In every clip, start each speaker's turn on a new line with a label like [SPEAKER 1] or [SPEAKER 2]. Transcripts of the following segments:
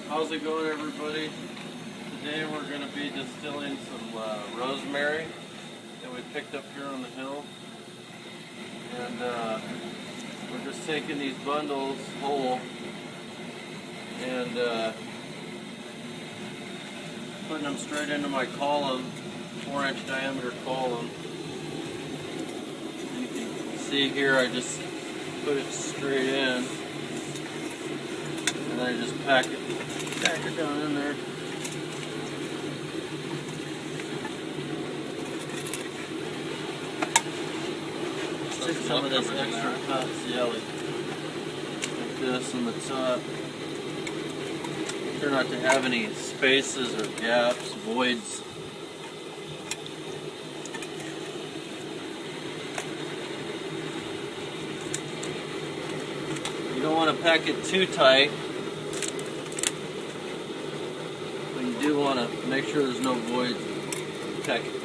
[SPEAKER 1] How's it going, everybody? Today we're going to be distilling some rosemary that we picked up here on the hill. And we're just taking these bundles whole and putting them straight into my column, 4-inch diameter column. And you can see here I just put it straight in. And then I just pack it down in there. Take some of this extra cut, see, like this on the top. Try not to have any spaces or gaps, voids. You don't want to pack it too tight. You do want to make sure there's no voids. Pack it good.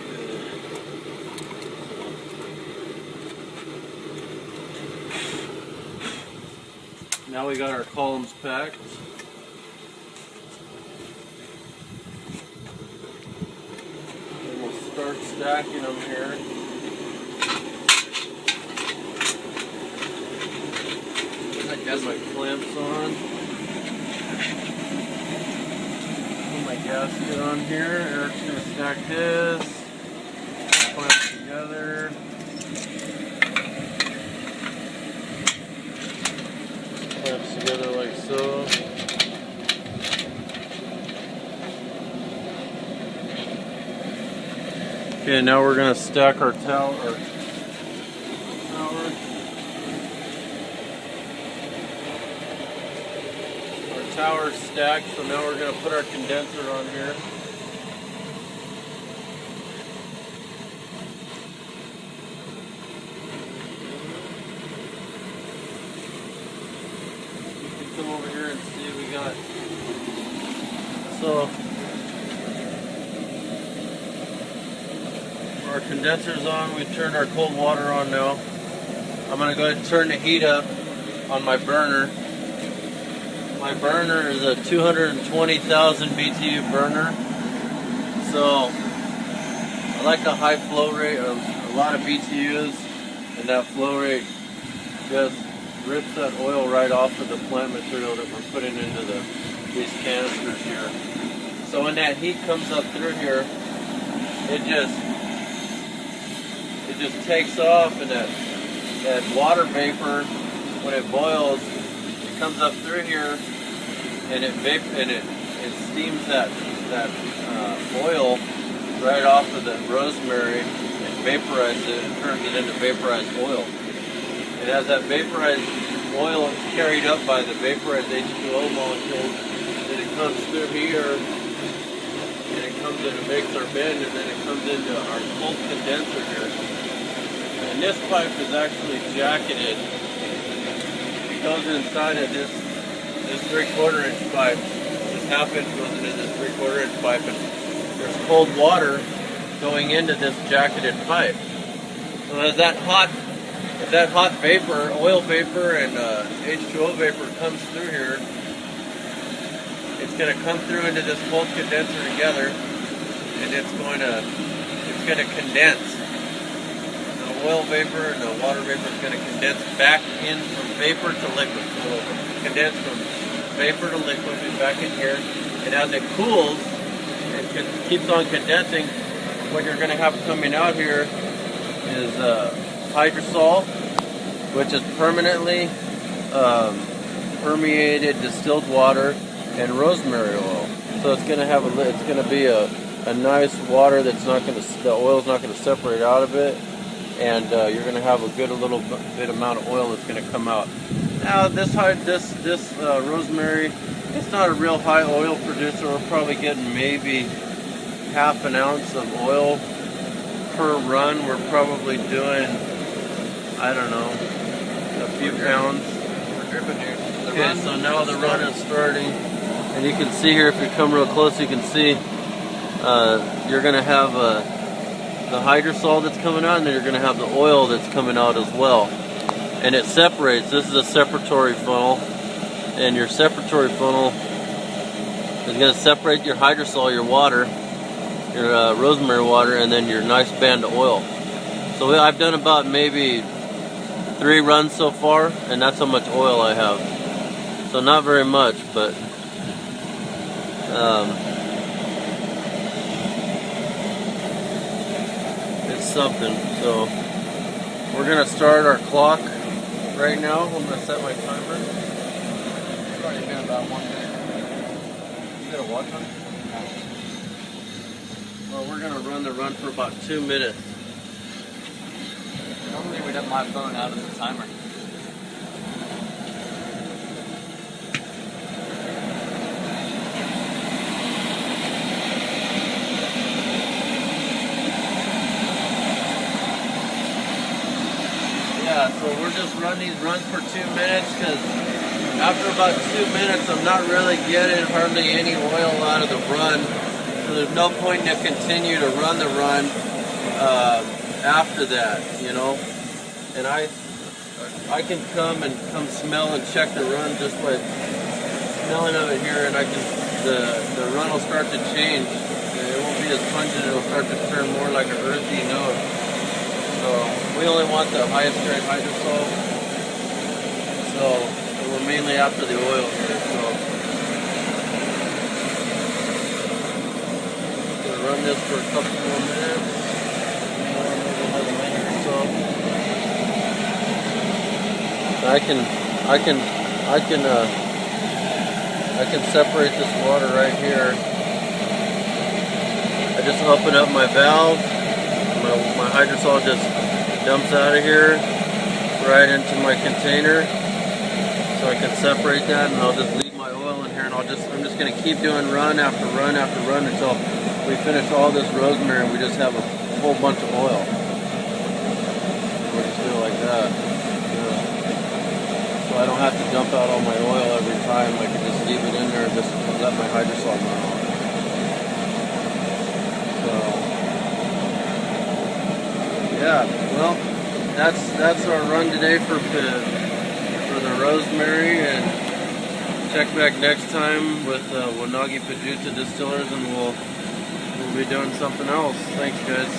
[SPEAKER 1] Now we got our columns packed. And we'll start stacking them here. I got my clamps on. Gasket on here. Eric's going to stack his. Clamp together. Clamps together like so. Okay, now we're going to stack our tower. Tower stacked, so now we're going to put our condenser on here. You can come over here and see we got. So our condenser's on. We turned our cold water on now. I'm going to go ahead and turn the heat up on my burner. My burner is a 220,000 BTU burner, so I like the high flow rate of a lot of BTUs, and that flow rate just rips that oil right off of the plant material that we're putting into these canisters here. So when that heat comes up through here, it just takes off, and that water vapor, when it boils, it comes up through here, and it steams that oil right off of the rosemary and vaporizes it and turns it into vaporized oil. And as that vaporized oil is carried up by the vaporized H2O molecules, then it comes through here, and it comes in and makes our bend, and then it comes into our cold condenser here. And this pipe is actually jacketed. It goes inside of this 3/4 inch pipe. This 1/2 inch goes into this 3/4 inch pipe, and there's cold water going into this jacketed pipe. So as that hot vapor, oil vapor, and H2O vapor comes through here, it's going to come through into this cold condenser together, and it's going to condense. The oil vapor and the water vapor is going to condense back in from vapor to liquid. So it'll condense from vapor to liquid and back in here. And as it cools and keeps on condensing, what you're going to have coming out here is hydrosol, which is permanently permeated distilled water and rosemary oil. So it's going to be a nice water that's the oil's not going to separate out of it. And you're going to have a little bit amount of oil that's going to come out. Now this rosemary, it's not a real high oil producer. We're probably getting maybe 1/2 ounce of oil per run. We're probably doing, I don't know, a few pounds. Okay, so now the run is starting, and you can see here, if you come real close, you can see you're going to have the hydrosol that's coming out, and then you're going to have the oil that's coming out as well. And it separates. This is a separatory funnel, and your separatory funnel It's going to separate your hydrosol, your water, your rosemary water, and then your nice band of oil. So I've done about maybe 3 runs so far, and that's how much oil I have. So not very much, but it's something. So we're gonna start our clock right now. I'm gonna set my timer. It's already been about 1 minute. You got a watch on? Well, we're gonna run the run for about 2 minutes.
[SPEAKER 2] Normally we'd have my phone out of the timer.
[SPEAKER 1] Yeah, so we're just running these runs for 2 minutes because after about 2 minutes I'm not really getting hardly any oil out of the run. So there's no point to continue to run the run after that, you know. And I can come smell and check the run just by smelling of it here, and the run will start to change. It won't be as pungent, it'll start to turn more like an earthy note. So we only want the highest grade hydrosol. So we're mainly after the oil here. So gonna run this for a couple more minutes. Maybe another minute or so. I can separate this water right here. I just open up my valve. My hydrosol just dumps out of here right into my container, so I can separate that, and I'll just leave my oil in here, and I'm just going to keep doing run after run after run until we finish all this rosemary and we just have a whole bunch of oil. We'll just do it like that. Yeah. So I don't have to dump out all my oil every time. I can just leave it in there and just let my hydrosol run on. Yeah, well, that's our run today for the rosemary, and check back next time with Wanagi Pajuta Distillers, and we'll be doing something else. Thanks, guys.